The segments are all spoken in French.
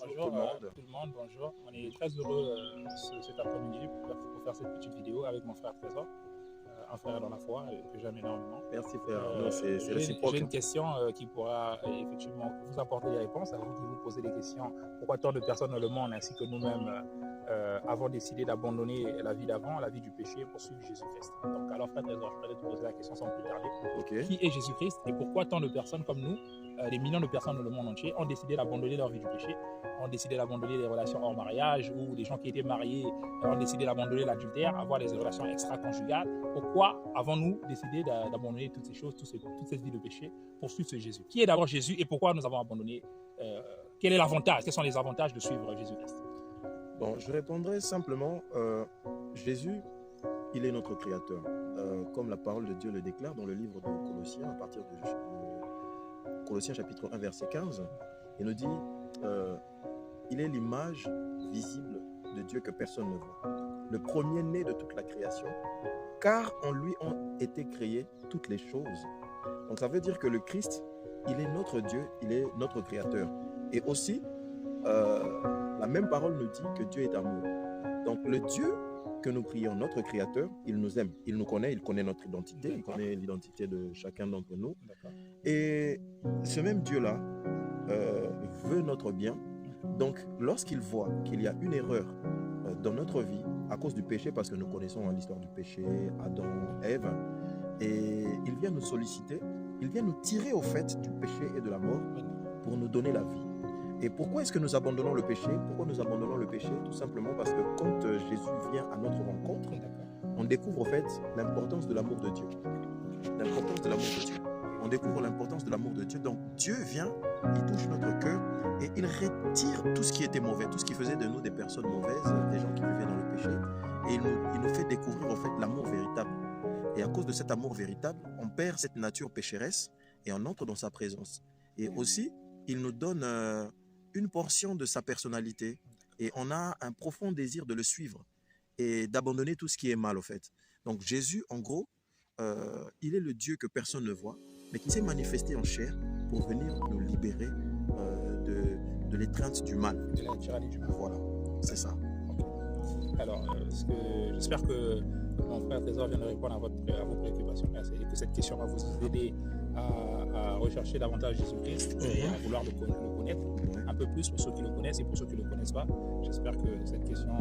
Bonjour tout le monde, bonjour. On est très heureux cet après-midi pour faire cette petite vidéo avec mon frère Trésor, un frère dans la foi que j'aime énormément. Merci frère, c'est réciproque. J'ai une question qui pourra effectivement vous apporter des réponses, à vous qui vous posez des questions. Pourquoi tant de personnes dans le monde ainsi que nous-mêmes avons décidé d'abandonner la vie d'avant, la vie du péché pour suivre Jésus-Christ? Donc alors frère Trésor, je voudrais te poser la question sans plus tarder. Okay. Qui est Jésus-Christ et pourquoi tant de personnes comme nous, des millions de personnes dans le monde entier, ont décidé d'abandonner leur vie du péché, ont décidé d'abandonner les relations hors mariage, ou des gens qui étaient mariés ont décidé d'abandonner l'adultère, avoir des relations extra-conjugales? Pourquoi avons-nous décidé d'abandonner toutes ces choses, toute cette vie de péché pour suivre ce Jésus? Qui est d'abord Jésus et pourquoi nous avons abandonné? Quel est l'avantage? Quels sont les avantages de suivre Jésus-Christ? Bon, je répondrai simplement, Jésus, il est notre créateur. Comme la parole de Dieu le déclare dans le livre de Colossiens, à partir de Colossiens chapitre 1, verset 15, il nous dit, il est l'image visible de Dieu que personne ne voit. Le premier-né de toute la création, car en lui ont été créées toutes les choses. Donc ça veut dire que le Christ, il est notre Dieu, il est notre créateur. Et aussi, la même parole nous dit que Dieu est amour. Donc le Dieu que nous prions, notre créateur, il nous aime, il nous connaît, il connaît notre identité, il connaît l'identité de chacun d'entre nous. Et ce même Dieu-là veut notre bien. Donc lorsqu'il voit qu'il y a une erreur dans notre vie à cause du péché, parce que nous connaissons l'histoire du péché, Adam, Ève, et il vient nous solliciter, il vient nous tirer au fait du péché et de la mort pour nous donner la vie. Et pourquoi est-ce que nous abandonnons le péché? Pourquoi nous abandonnons le péché? Tout simplement parce que quand Jésus vient à notre rencontre, on découvre au fait l'importance de l'amour de Dieu. L'importance de l'amour de Dieu. On découvre l'importance de l'amour de Dieu. Donc Dieu vient, il touche notre cœur et il retire tout ce qui était mauvais, tout ce qui faisait de nous des personnes mauvaises, des gens qui vivaient dans le péché. Et il nous fait découvrir au fait l'amour véritable. Et à cause de cet amour véritable, on perd cette nature pécheresse et on entre dans sa présence. Et aussi, il nous donne une portion de sa personnalité et on a un profond désir de le suivre et d'abandonner tout ce qui est mal au fait. Donc Jésus, en gros, il est le Dieu que personne ne voit, mais qui s'est manifesté en chair pour venir nous libérer de l'étreinte du mal. De la tyrannie du mal. Voilà, c'est ça. Okay. Alors, j'espère que mon frère Trésor vient de répondre à vos préoccupations et que cette question va vous aider à rechercher davantage Jésus-Christ et à vouloir le connaître un peu plus pour ceux qui le connaissent et pour ceux qui ne le connaissent pas. J'espère que cette question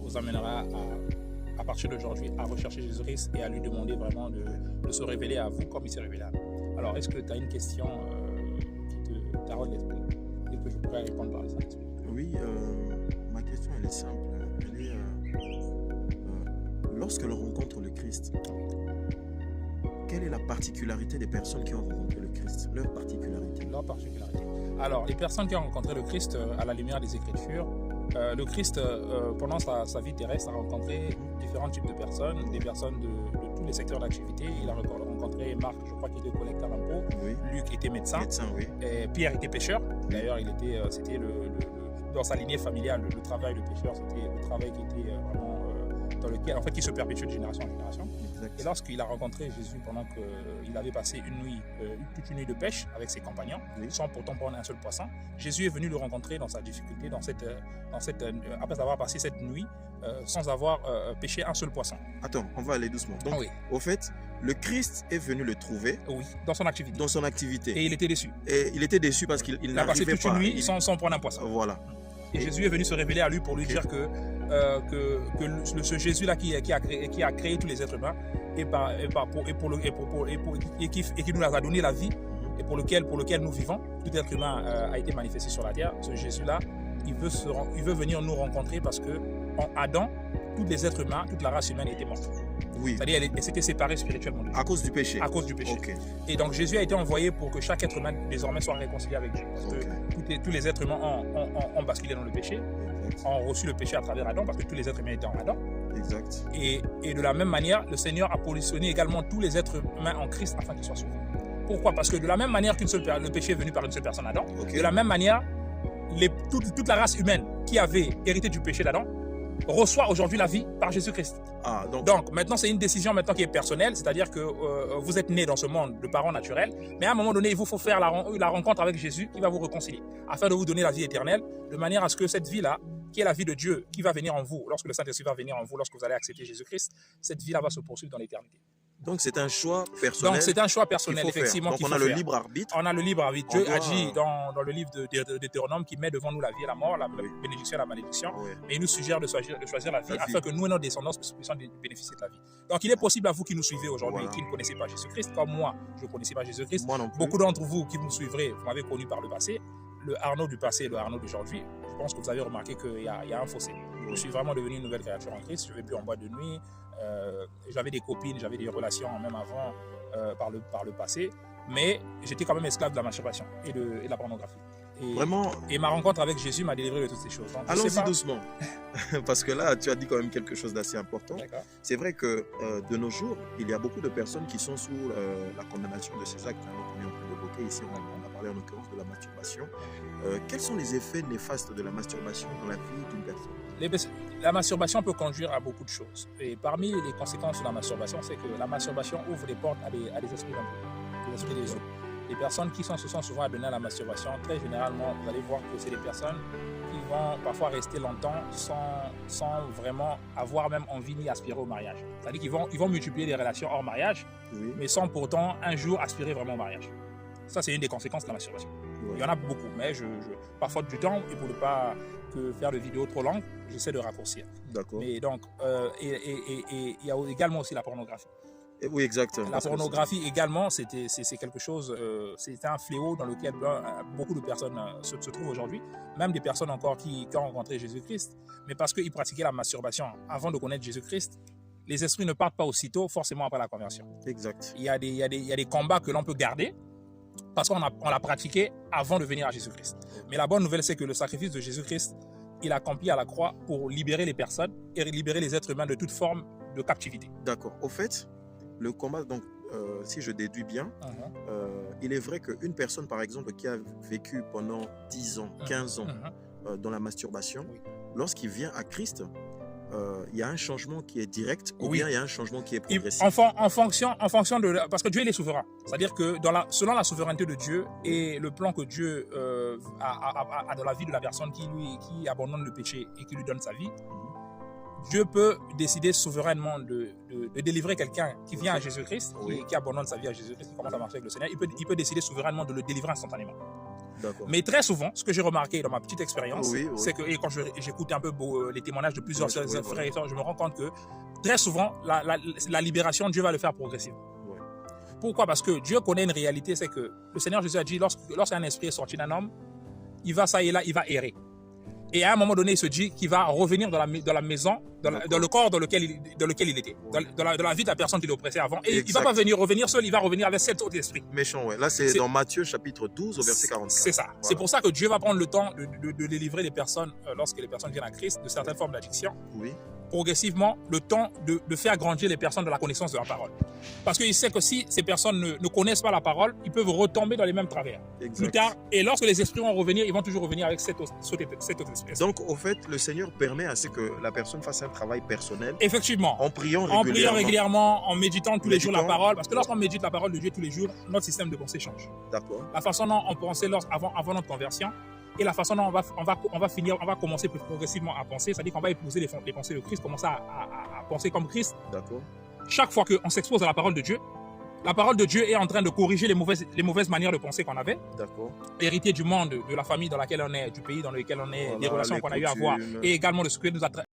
vous amènera à partir d'aujourd'hui à rechercher Jésus-Christ et à lui demander vraiment de se révéler à vous comme il s'est révélé à nous. Alors, est-ce que tu as une question qui te taraude l'esprit et que je pourrais répondre par ça? Oui, ma question elle est simple. Elle est, lorsque l'on rencontre le Christ, quelle est la particularité des personnes qui ont rencontré le Christ? Leur particularité. Leur particularité. Alors, les personnes qui ont rencontré le Christ à la lumière des Écritures, le Christ, pendant sa vie terrestre, a rencontré différents types de personnes, des personnes de tous les secteurs d'activité. Il a rencontré Marc, je crois qu'il était collecteur d'impôts, oui. Luc était médecin, oui. Et Pierre était pêcheur. D'ailleurs, c'était dans sa lignée familiale, le travail de pêcheur, c'était le travail qui était vraiment dans lequel, en fait, qui se perpétue de génération en génération. Exact. Et lorsqu'il a rencontré Jésus pendant qu'il avait passé toute une nuit de pêche avec ses compagnons, oui. Sans pourtant prendre un seul poisson, Jésus est venu le rencontrer dans sa difficulté, après avoir passé cette nuit sans avoir pêché un seul poisson. Attends, on va aller doucement. Donc, oui. Au fait, le Christ est venu le trouver. Oui, dans son activité. Dans son activité. Et il était déçu. Et il était déçu parce qu'il a passé toute une nuit sans prendre un poisson. Voilà. Et Jésus est venu se révéler à lui pour lui dire que ce Jésus-là qui a créé tous les êtres humains et qui nous a donné la vie et pour lequel nous vivons, tout être humain a été manifesté sur la terre. Ce Jésus-là, il veut venir nous rencontrer parce que en Adam, tous les êtres humains, toute la race humaine était morte. Oui. C'est-à-dire qu'elle s'était séparée spirituellement. À cause du péché. À cause du péché. Okay. Et donc Jésus a été envoyé pour que chaque être humain désormais soit réconcilié avec Dieu. Parce que tous les êtres humains ont basculé dans le péché, ont reçu le péché à travers Adam, parce que tous les êtres humains étaient en Adam. Exact. Et de la même manière, le Seigneur a positionné également tous les êtres humains en Christ afin qu'ils soient sauvés. Pourquoi? Parce que de la même manière le péché est venu par une seule personne, Adam, de la même manière, toute la race humaine qui avait hérité du péché d'Adam reçoit aujourd'hui la vie par Jésus-Christ. Ah, Donc maintenant, c'est une décision maintenant qui est personnelle, c'est-à-dire que vous êtes né dans ce monde de parents naturels, mais à un moment donné, il vous faut faire la rencontre avec Jésus qui va vous réconcilier, afin de vous donner la vie éternelle, de manière à ce que cette vie-là, qui est la vie de Dieu, qui va venir en vous, lorsque le Saint-Esprit va venir en vous, lorsque vous allez accepter Jésus-Christ, cette vie-là va se poursuivre dans l'éternité. Donc c'est un choix personnel. Donc c'est un choix personnel, effectivement. Donc on a le libre arbitre. On a le libre arbitre. Dieu a dit dans le livre de Deutéronome qu'il met devant nous la vie et la mort, la bénédiction et la malédiction. Oui. Mais il nous suggère de choisir la vie afin que nous et nos descendants puissions bénéficier de la vie. Donc il est possible à vous qui nous suivez aujourd'hui, qui ne connaissez pas Jésus-Christ, comme moi, je ne connaissais pas Jésus-Christ. Beaucoup d'entre vous qui nous suivrez, vous m'avez connu par le passé. Le Arnaud du passé et le Arnaud d'aujourd'hui, je pense que vous avez remarqué qu'il y a un fossé. Je suis vraiment devenu une nouvelle créature en Christ. Je ne vais plus en boîte de nuit. J'avais des copines, j'avais des relations même avant par le passé, mais j'étais quand même esclave de la masturbation et de la pornographie. Et ma rencontre avec Jésus m'a délivré de toutes ces choses. Allons-y doucement, parce que là, tu as dit quand même quelque chose d'assez important. C'est vrai que de nos jours, il y a beaucoup de personnes qui sont sous la condamnation de ces actes. On est en train d'évoquer ici, on a parlé en l'occurrence de la masturbation. Quels sont les effets néfastes de la masturbation dans la vie d'une personne? La masturbation peut conduire à beaucoup de choses. Et parmi les conséquences de la masturbation, c'est que la masturbation ouvre les portes à des esprits d'impur, des esprits des eaux. Les personnes qui se sont souvent adonnées à la masturbation, très généralement, vous allez voir que c'est des personnes qui vont parfois rester longtemps sans vraiment avoir même envie ni aspirer au mariage. C'est-à-dire qu'ils vont multiplier les relations hors mariage, mais sans pourtant un jour aspirer vraiment au mariage. Ça, c'est une des conséquences de la masturbation. Il y en a beaucoup, mais par faute du temps et pour ne pas faire de vidéos trop longues, j'essaie de raccourcir. D'accord. Mais donc, il y a également aussi la pornographie. Oui, exactement. La pornographie également, c'est quelque chose, c'est un fléau dans lequel beaucoup de personnes se trouvent aujourd'hui, même des personnes encore qui ont rencontré Jésus-Christ, mais parce qu'ils pratiquaient la masturbation avant de connaître Jésus-Christ, les esprits ne partent pas aussitôt, forcément après la conversion. Exact. Il y a des combats que l'on peut garder, parce qu'on l'a pratiqué avant de venir à Jésus-Christ. Mais la bonne nouvelle, c'est que le sacrifice de Jésus-Christ, il a accompli à la croix pour libérer les personnes et libérer les êtres humains de toute forme de captivité. D'accord. Au fait, le combat, donc, si je déduis bien, il est vrai qu'une personne, par exemple, qui a vécu pendant 10 ans, 15 ans dans la masturbation, lorsqu'il vient à Christ, il y a un changement qui est direct ou bien il y a un changement qui est progressif. En fonction de... Parce que Dieu, il est souverain. C'est-à-dire que selon la souveraineté de Dieu et le plan que Dieu a dans la vie de la personne qui abandonne le péché et qui lui donne sa vie, Dieu peut décider souverainement de délivrer quelqu'un qui vient à Jésus-Christ, qui abandonne sa vie à Jésus-Christ, qui commence à marcher avec le Seigneur. Il peut décider souverainement de le délivrer instantanément. Mais très souvent, ce que j'ai remarqué dans ma petite expérience, c'est que, et quand j'écoute un peu les témoignages de plusieurs frères et sœurs, je me rends compte que très souvent, la libération, Dieu va le faire progressivement. Pourquoi? Parce que Dieu connaît une réalité, c'est que le Seigneur Jésus a dit, lorsqu'un esprit est sorti d'un homme, il va ça et là, il va errer. Et à un moment donné, il se dit qu'il va revenir dans la maison, dans le corps dans lequel il était, dans la vie de la personne qui l'oppressait avant. Et il ne va pas revenir seul, il va revenir avec cet autre esprit. Méchant, ouais. Là, c'est dans Matthieu chapitre 12 au verset 44. C'est ça. Voilà. C'est pour ça que Dieu va prendre le temps de délivrer les personnes, lorsque les personnes viennent à Christ, de certaines formes d'addiction. Oui. Progressivement, le temps de faire grandir les personnes dans la connaissance de la parole. Parce qu'il sait que si ces personnes ne connaissent pas la parole, ils peuvent retomber dans les mêmes travers. Exact. Plus tard, et lorsque les esprits vont revenir, ils vont toujours revenir avec cette autre espèce. Donc, au fait, le Seigneur permet à ce que la personne fasse un travail personnel. Effectivement. En priant régulièrement, en méditant tous les jours la parole. Parce que lorsqu'on médite la parole de Dieu tous les jours, notre système de pensée change. D'accord. La façon dont on pensait avant notre conversion, et la façon dont on va commencer progressivement à penser, c'est-à-dire qu'on va épouser les pensées de Christ, commencer à penser comme Christ. D'accord. Chaque fois qu'on s'expose à la parole de Dieu est en train de corriger les mauvaises manières de penser qu'on avait. D'accord. Héritier du monde, de la famille dans laquelle on est, du pays dans lequel on est, des relations qu'on a eu à avoir, et également de ce que nous a